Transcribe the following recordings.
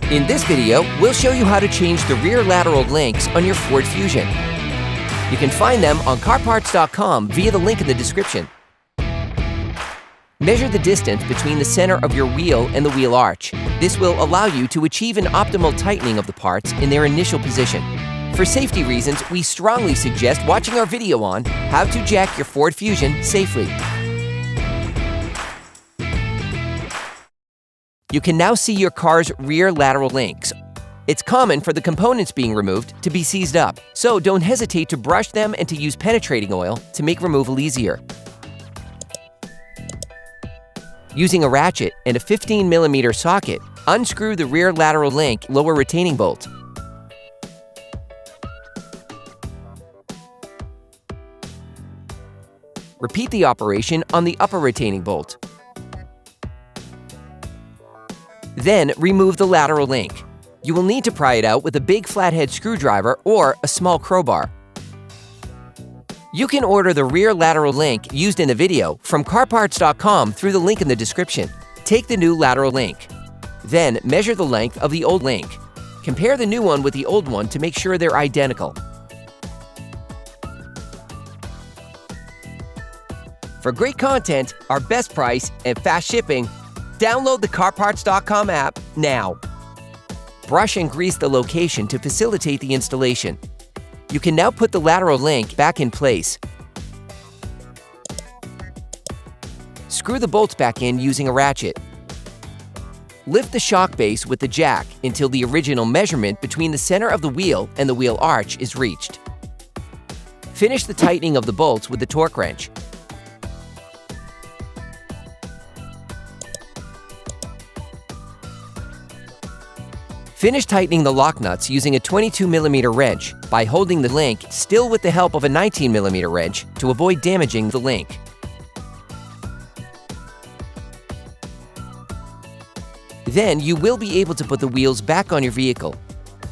In this video, we'll show you how to change the rear lateral links on your Ford Fusion. You can find them on CarParts.com via the link in the description. Measure the distance between the center of your wheel and the wheel arch. This will allow you to achieve an optimal tightening of the parts in their initial position. For safety reasons, we strongly suggest watching our video on how to jack your Ford Fusion safely. You can now see your car's rear lateral links. It's common for the components being removed to be seized up, so don't hesitate to brush them and to use penetrating oil to make removal easier. Using a ratchet and a 15mm socket, unscrew the rear lateral link lower retaining bolt. Repeat the operation on the upper retaining bolt. Then remove the lateral link. You will need to pry it out with a big flathead screwdriver or a small crowbar. You can order the rear lateral link used in the video from CarParts.com through the link in the description. Take the new lateral link. Then measure the length of the old link. Compare the new one with the old one to make sure they're identical. For great content, our best price, and fast shipping, download the CarParts.com app now. Brush and grease the location to facilitate the installation. You can now put the lateral link back in place. Screw the bolts back in using a ratchet. Lift the shock base with the jack until the original measurement between the center of the wheel and the wheel arch is reached. Finish the tightening of the bolts with the torque wrench. Finish tightening the lock nuts using a 22mm wrench by holding the link still with the help of a 19mm wrench to avoid damaging the link. Then you will be able to put the wheels back on your vehicle.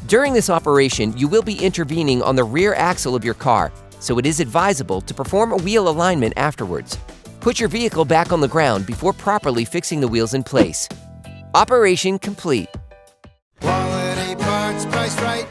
During this operation, you will be intervening on the rear axle of your car, so it is advisable to perform a wheel alignment afterwards. Put your vehicle back on the ground before properly fixing the wheels in place. Operation complete. Quality parts, priced right.